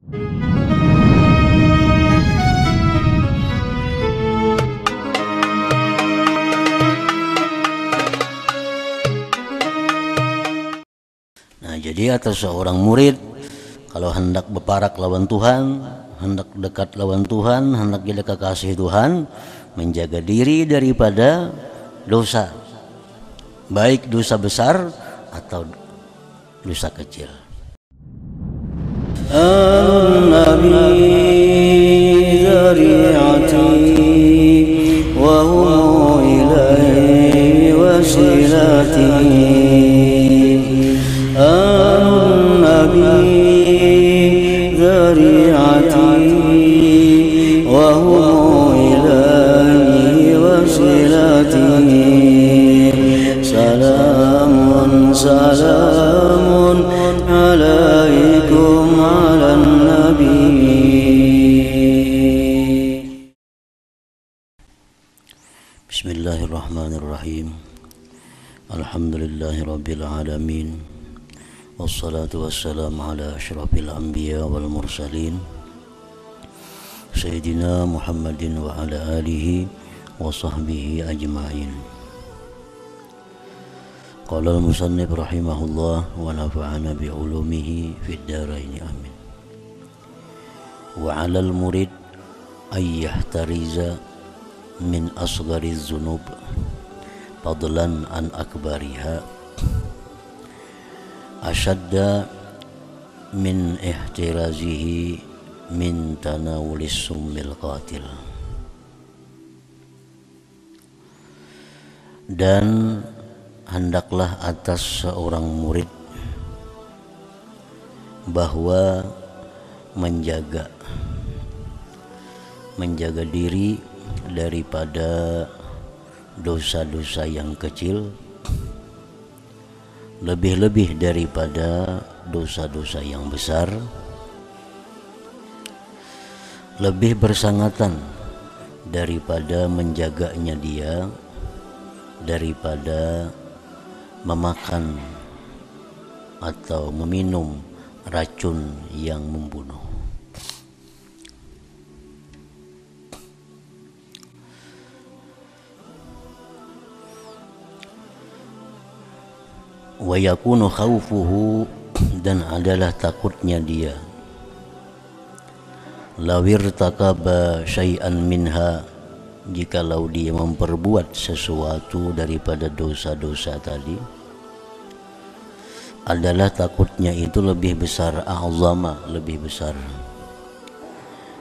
Nah, jadi atas seorang murid kalau hendak berparak lawan Tuhan, hendak dekat lawan Tuhan, hendak jadi kekasih Tuhan, menjaga diri daripada dosa, baik dosa besar atau dosa kecil. An-Nabi dzari'ati wa hum ilaihi wasilati. An-Nabi dzari'ati wa hum ilaihi wasilati. Salamun salamun alaikum ala nabi. Bismillahirrahmanirrahim. Alhamdulillahi rabbil alamin. Wassalatu wassalamu ala asyrafil anbiya wal mursalin Sayyidina Muhammadin wa ala alihi wa sahbihi ajma'in. Qala al-musannif rahimahullah wa nafa'ana bi'ulumihi fid dharain amin. Wa 'alal murid ay yahtariza min asghariz dzunub fadlan an akbariha asyadda min ihtirazihi min tanawulis summil qatil. Dan hendaklah atas seorang murid bahwa menjaga diri daripada dosa-dosa yang kecil, lebih-lebih daripada dosa-dosa yang besar, lebih bersangatan daripada menjaganya dia daripada memakan atau meminum racun yang membunuh. Wa yakunu khawfuhu, dan adalah takutnya dia, lawir takaba syai'an minha, jikalau dia memperbuat sesuatu daripada dosa-dosa tadi, adalah takutnya itu lebih besar, a'zama, lebih besar,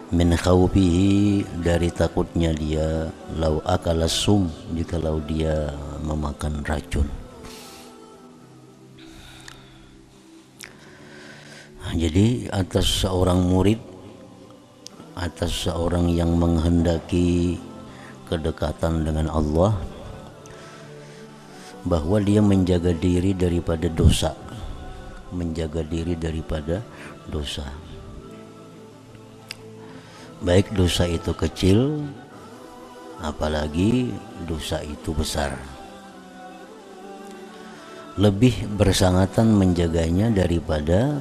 min khawfihi, dari takutnya dia, law akala sum, jikalau dia memakan racun. Jadi atas seorang murid, atas seorang yang menghendaki kedekatan dengan Allah, bahwa dia menjaga diri daripada dosa, menjaga diri daripada dosa, baik dosa itu kecil apalagi dosa itu besar, lebih bersangatan menjaganya daripada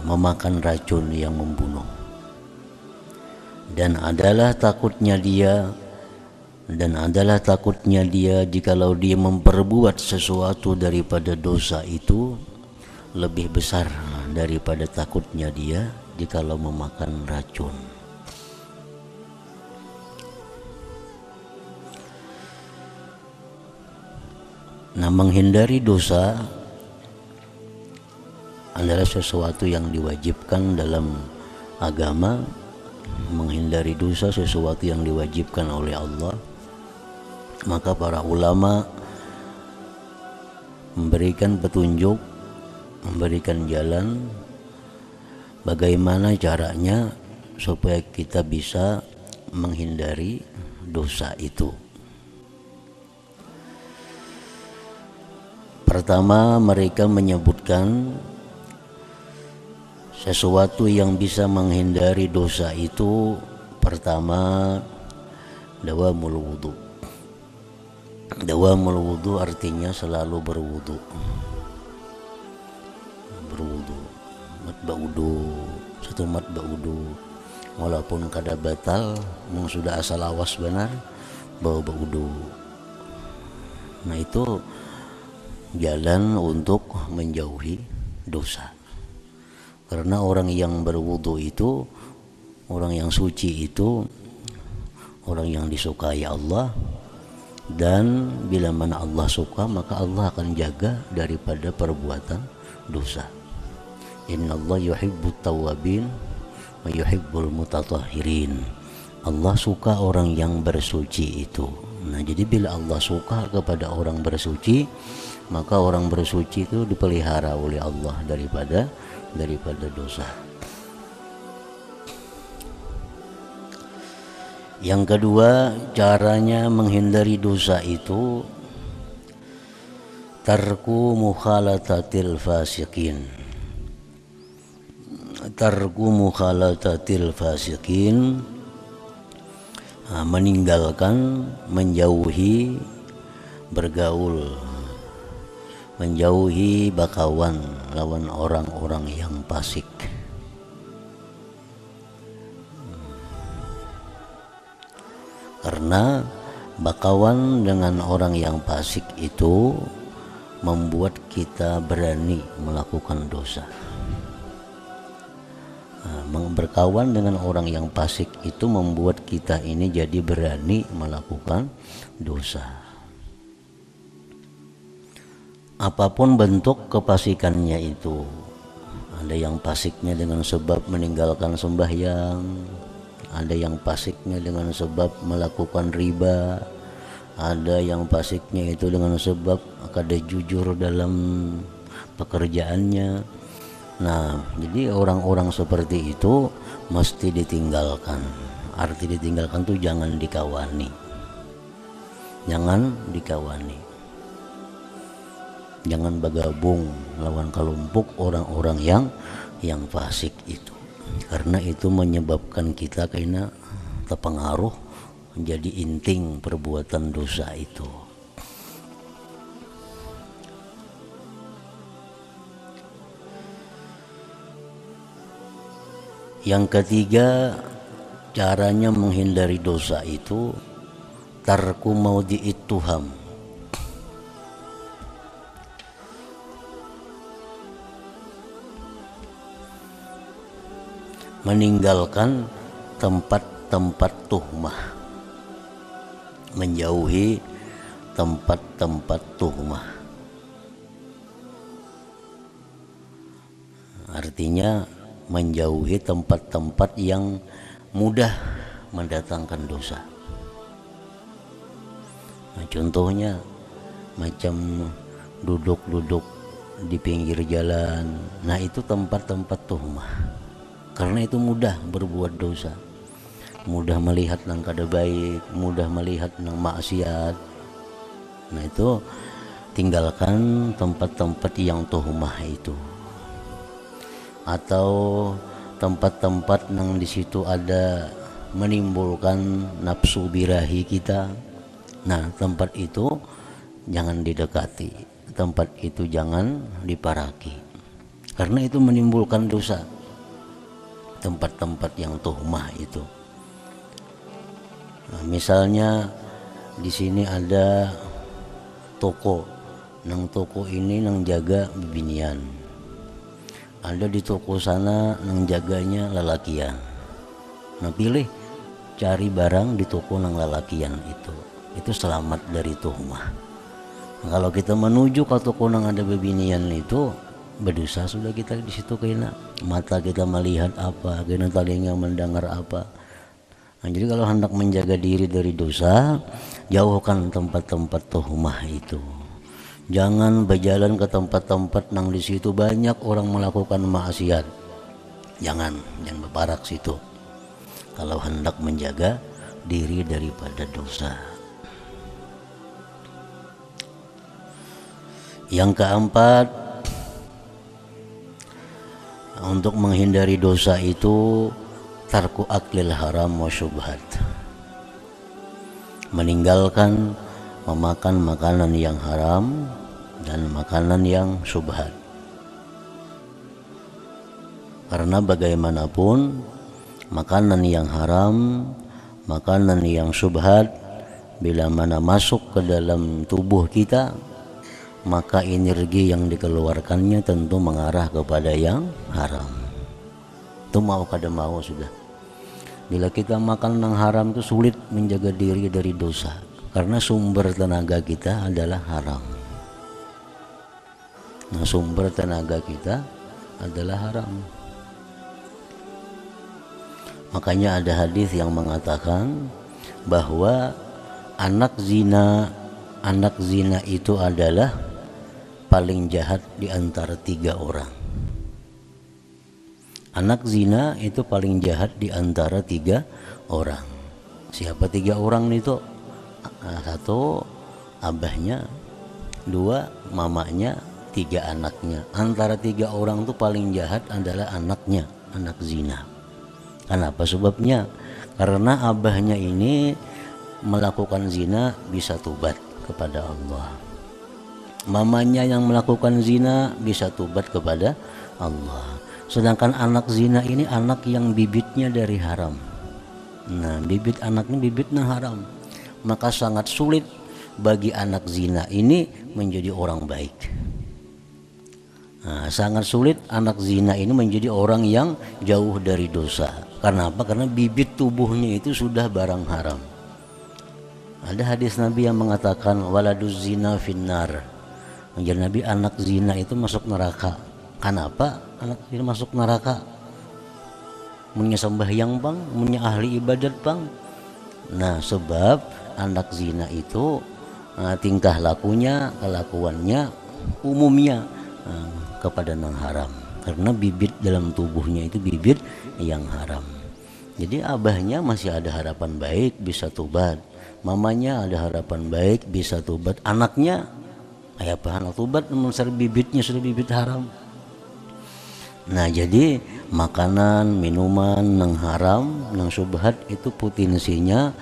memakan racun yang membunuh. Dan adalah takutnya dia jikalau dia memperbuat sesuatu daripada dosa itu lebih besar daripada takutnya dia jikalau memakan racun. Nah, menghindari dosa adalah sesuatu yang diwajibkan dalam agama. Menghindari dosa sesuatu yang diwajibkan oleh Allah. Maka para ulama memberikan petunjuk, memberikan jalan bagaimana caranya supaya kita bisa menghindari dosa itu. Pertama, mereka menyebutkan sesuatu yang bisa menghindari dosa itu. Pertama, dawamul wudu. Dawamul wudu artinya selalu berwudu. Berwudu, berwudu tumat baudu walaupun kada batal mung sudah asal awas benar baudu. Nah itu jalan untuk menjauhi dosa. Karena orang yang berwudu itu, orang yang suci itu, orang yang disukai Allah, dan bila mana Allah suka maka Allah akan jaga daripada perbuatan dosa. Innallaha yuhibbut tawwabin wa yuhibbul mutatahhirin. Allah suka orang yang bersuci itu. Nah, jadi bila Allah suka kepada orang bersuci, maka orang bersuci itu dipelihara oleh Allah daripada dosa. Yang kedua, caranya menghindari dosa itu tarku mukhalatatil fasiqin. Tarku mukhalatatil fasiqin, meninggalkan, menjauhi bergaul, menjauhi bakawan lawan orang-orang yang fasik. Karena bakawan dengan orang yang fasik itu membuat kita berani melakukan dosa. Berkawan dengan orang yang fasik itu membuat kita ini jadi berani melakukan dosa. Apapun bentuk kefasikannya itu, ada yang fasiknya dengan sebab meninggalkan sembahyang, ada yang fasiknya dengan sebab melakukan riba, ada yang fasiknya itu dengan sebab kada jujur dalam pekerjaannya. Nah, jadi orang-orang seperti itu mesti ditinggalkan. Arti ditinggalkan tuh jangan dikawani. Jangan dikawani. Jangan bergabung lawan kelompok orang-orang yang fasik itu. Karena itu menyebabkan kita kena terpengaruh menjadi inting perbuatan dosa itu. Yang ketiga, caranya menghindari dosa itu tarku maudhi'it tuham. Meninggalkan tempat-tempat tuhmah. Menjauhi tempat-tempat tuhmah. Artinya menjauhi tempat-tempat yang mudah mendatangkan dosa. Nah, contohnya macam duduk-duduk di pinggir jalan. Nah, itu tempat-tempat tuhmah. Karena itu mudah berbuat dosa. Mudah melihat nang kada baik, mudah melihat nang maksiat. Nah, itu tinggalkan tempat-tempat yang tuhmah itu. Atau tempat-tempat yang di situ ada menimbulkan nafsu birahi kita. Nah, tempat itu jangan didekati, tempat itu jangan diparaki, karena itu menimbulkan dosa. Tempat-tempat yang tuhmah itu. Nah, misalnya di sini ada toko, nang toko ini nang jaga bebinian. Ada di toko sana nang jaganya lalakian. Nah, pilih cari barang di toko nang lalakian itu selamat dari tuhmah. Nah, kalau kita menuju ke toko nang ada bebinian itu berdosa sudah kita di situ. Kena mata kita melihat apa, kena telinga mendengar apa. Nah, jadi kalau hendak menjaga diri dari dosa, jauhkan tempat-tempat tuhmah itu. Jangan berjalan ke tempat-tempat nang di situ banyak orang melakukan maksiat. Jangan berparak situ. Kalau hendak menjaga diri daripada dosa. Yang keempat, untuk menghindari dosa itu tarku aklil haram wa syubhat. Meninggalkan memakan makanan yang haram dan makanan yang syubhat. Karena bagaimanapun makanan yang haram, makanan yang syubhat, bila mana masuk ke dalam tubuh kita, maka energi yang dikeluarkannya tentu mengarah kepada yang haram. Itu mau kada mau sudah. Bila kita makan yang haram itu sulit menjaga diri dari dosa, karena sumber tenaga kita adalah haram. Nah, sumber tenaga kita adalah haram. Makanya ada hadis yang mengatakan bahwa anak zina itu adalah paling jahat di antara 3 orang. Anak zina itu paling jahat di antara 3 orang. Siapa 3 orang itu? 1 abahnya, 2 mamanya, 3 anaknya. Antara 3 orang itu paling jahat adalah anaknya, anak zina. Kenapa sebabnya? Karena abahnya ini melakukan zina bisa tobat kepada Allah. Mamanya yang melakukan zina bisa tobat kepada Allah. Sedangkan anak zina ini anak yang bibitnya dari haram. Nah, bibit anaknya bibitnya haram. Maka sangat sulit bagi anak zina ini menjadi orang baik. Nah, sangat sulit anak zina ini menjadi orang yang jauh dari dosa. Karena apa? Karena bibit tubuhnya itu sudah barang haram. Ada hadis Nabi yang mengatakan waladuz zina finnar. Menjadi Nabi, anak zina itu masuk neraka. Kenapa anak zina masuk neraka? Punya sembahyang bang, punya ahli ibadat bang. Nah, sebab anak zina itu tingkah lakunya, kelakuannya umumnya kepada yang haram. Karena bibit dalam tubuhnya itu bibit yang haram. Jadi abahnya masih ada harapan baik bisa tobat, mamanya ada harapan baik bisa tobat, anaknya kayak bahan tobat namun bibitnya sudah bibit haram. Nah, jadi makanan, minuman yang haram, yang syubhat itu potensinya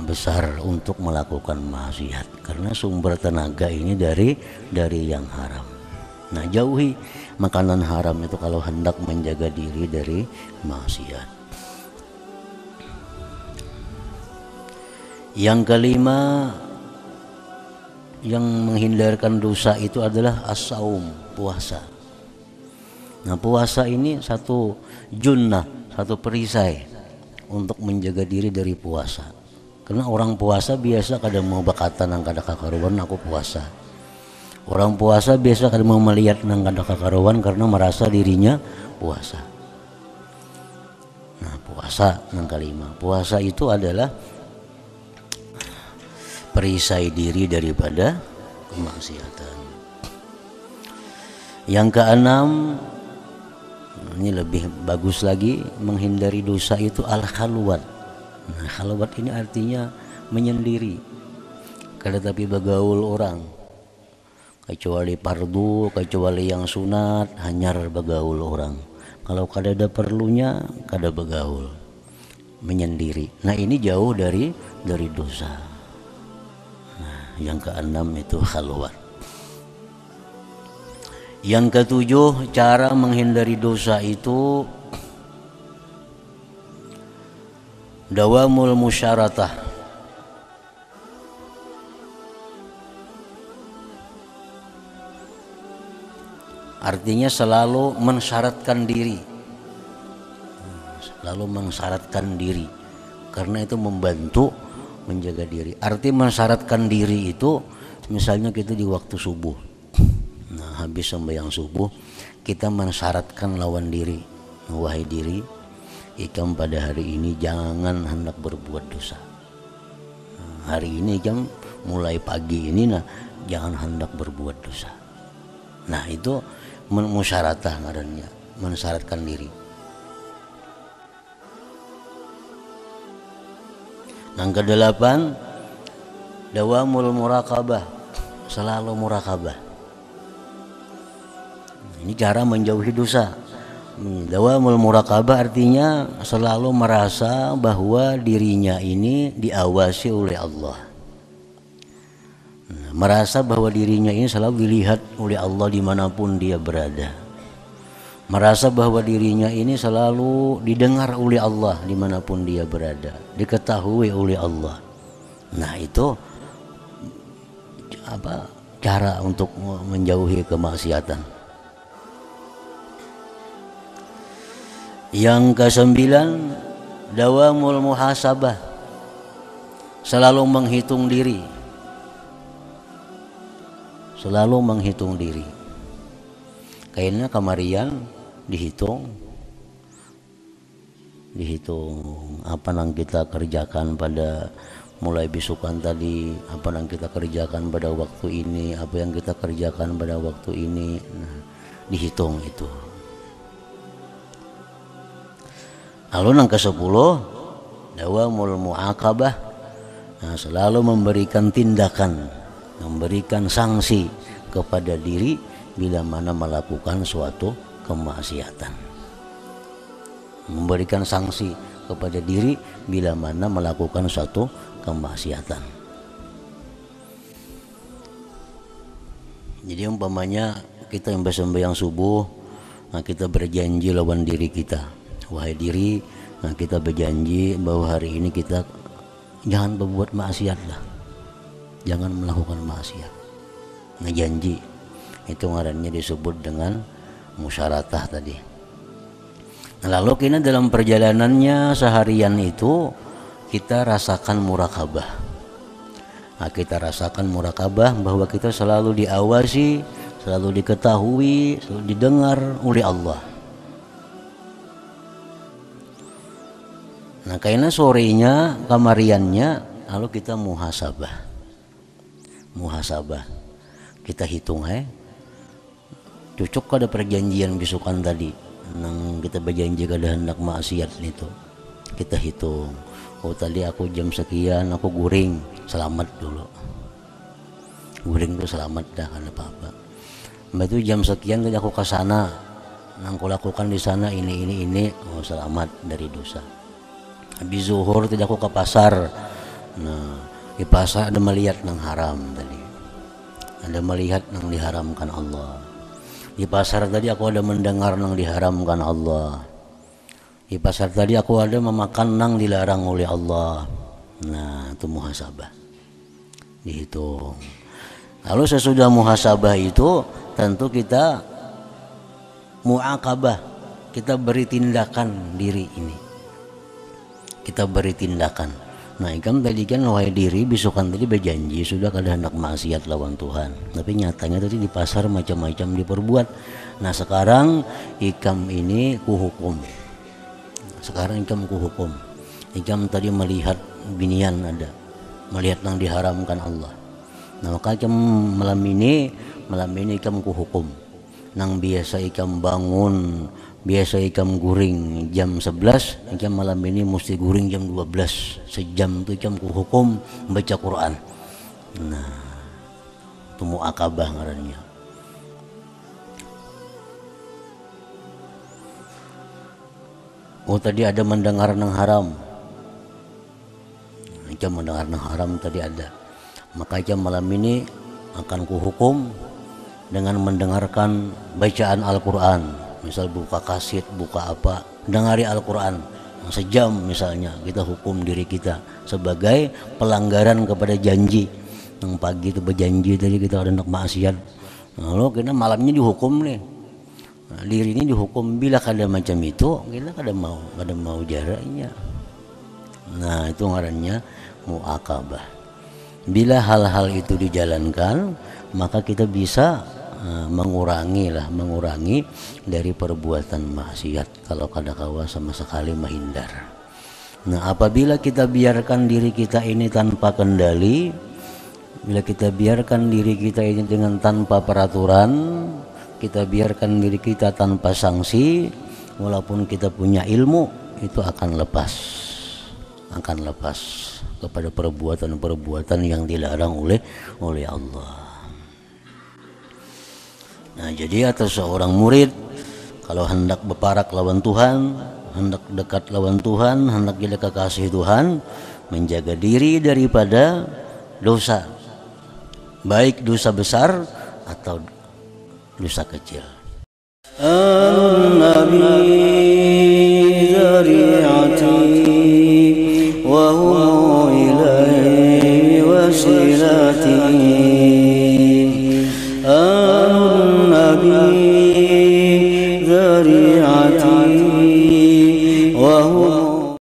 besar untuk melakukan maksiat karena sumber tenaga ini dari yang haram. Nah, jauhi makanan haram itu kalau hendak menjaga diri dari maksiat. Yang kelima yang menghindarkan dosa itu adalah as-saum, puasa. Nah, puasa ini satu junnah, satu perisai untuk menjaga diri dari puasa. Karena orang puasa biasa kadang mau bakatan nang kada kakaruan aku puasa. Orang puasa biasa kadang mau melihat nang kada kakaruan karena merasa dirinya puasa. Nah, puasa yang kelima. Puasa itu adalah perisai diri daripada kemaksiatan. Yang keenam, ini lebih bagus lagi, menghindari dosa itu al-khalwat. Nah, khalwat ini artinya menyendiri, kada tapi bergaul orang, kecuali fardu, kecuali yang sunat, hanyar bergaul orang. Kalau kada ada perlunya, kada bergaul, menyendiri. Nah, ini jauh dari dosa. Yang keenam itu khalwat. Yang ketujuh, cara menghindari dosa itu dawamul musyaratah. Artinya selalu mensyaratkan diri. Selalu mensyaratkan diri. Karena itu membantu menjaga diri. Arti mensyaratkan diri itu misalnya kita di waktu subuh, nah habis sembahyang subuh kita mensyaratkan lawan diri, wahai diri, ikam pada hari ini jangan hendak berbuat dosa. Nah, hari ini jam mulai pagi ini jangan hendak berbuat dosa. Nah, itu musyaratah ngarannya, mensyaratkan diri. Yang kedelapan, dawamul muraqabah, selalu muraqabah. Ini cara menjauhi dosa. Dawamul muraqabah artinya selalu merasa bahwa dirinya ini diawasi oleh Allah. Merasa bahwa dirinya ini selalu dilihat oleh Allah dimanapun dia berada. merasa bahwa dirinya ini selalu didengar oleh Allah dimanapun dia berada, diketahui oleh Allah. Nah itu apa cara untuk menjauhi kemaksiatan. Yang kesembilan, dawamul muhasabah, selalu menghitung diri, selalu menghitung diri. Kayaknya kamarian dihitung apa yang kita kerjakan pada mulai besokan tadi, apa yang kita kerjakan pada waktu ini, apa yang kita kerjakan pada waktu ini. Nah, dihitung itu. Lalu yang ke-10, dawamul mu'aqabah, nah, selalu memberikan tindakan, memberikan sanksi kepada diri bila mana melakukan suatu kemaksiatan. Memberikan sanksi kepada diri bila mana melakukan suatu kemaksiatan. Jadi umpamanya kita yang bersembahyang subuh, nah kita berjanji lawan diri kita, wahai diri, nah kita berjanji bahwa hari ini kita jangan berbuat maksiat lah, jangan melakukan maksiat. Nah janji itu ngarannya disebut dengan musyaratah tadi. Nah, lalu kita dalam perjalanannya seharian itu kita rasakan murakabah. Nah, kita rasakan murakabah bahwa kita selalu diawasi, selalu diketahui, selalu didengar oleh Allah. Nah, karena sorenya, kamariannya, lalu kita muhasabah. Muhasabah. Kita hitung cocok kada perjanjian besokan tadi nang kita berjanji kada hendak maksiat itu. Kita hitung, oh tadi aku jam sekian aku guring, selamat dulu, guring tuh selamat dah kan apa-apa. Mbak itu jam sekian tadi aku ke sana, nang aku lakukan di sana ini, oh selamat dari dosa. Habis zuhur tadi aku ke pasar, nah di pasar ada melihat nang haram tadi, ada melihat nang diharamkan Allah. Di pasar tadi aku ada mendengar nang diharamkan Allah. Di pasar tadi aku ada memakan nang dilarang oleh Allah. Nah itu muhasabah, dihitung. Lalu sesudah muhasabah itu tentu kita mu'aqabah, kita beri tindakan diri ini, kita beri tindakan. Nah ikam tadi kan wahai diri besokan tadi berjanji sudah kada hendak maksiat lawan Tuhan, tapi nyatanya tadi di pasar macam-macam diperbuat. Nah sekarang ikam ini kuhukum, sekarang ikam kuhukum. Ikam tadi melihat binian ada, melihat yang diharamkan Allah. Nah maka ikam malam ini ikam kuhukum. Nang biasa ikam bangun, biasa ikam guring jam 11, ikam malam ini mesti guring jam 12, sejam itu ikam kuhukum baca Quran. Nah itu mu'aqabah ngarannya. Oh tadi ada mendengar nang haram, ikam mendengar nang haram tadi ada, maka ikam malam ini akan kuhukum dengan mendengarkan bacaan Al-Quran. Misal buka kaset, buka apa, dengari Al-Quran sejam misalnya, kita hukum diri kita sebagai pelanggaran kepada janji. Yang pagi itu berjanji tadi kita ada hendak maksiat, lalu kita malamnya dihukum nih. Nah, diri ini dihukum bila kada macam itu, kita kada mau jaraknya. Nah itu ngarannya mu'aqabah. Bila hal-hal itu dijalankan, maka kita bisa mengurangi dari perbuatan maksiat kalau kadakawa sama sekali menghindar. Nah apabila kita biarkan diri kita ini tanpa kendali, bila kita biarkan diri kita ini dengan tanpa peraturan, kita biarkan diri kita tanpa sanksi, walaupun kita punya ilmu, itu akan lepas kepada perbuatan-perbuatan yang dilarang oleh Allah. Nah jadi atas seorang murid kalau hendak berparak lawan Tuhan, hendak dekat lawan Tuhan, hendak jadi kekasih Tuhan, menjaga diri daripada dosa, baik dosa besar atau dosa kecil. النبي ذريعتي وهم إليه وسيلتي آل النبي ذريعتي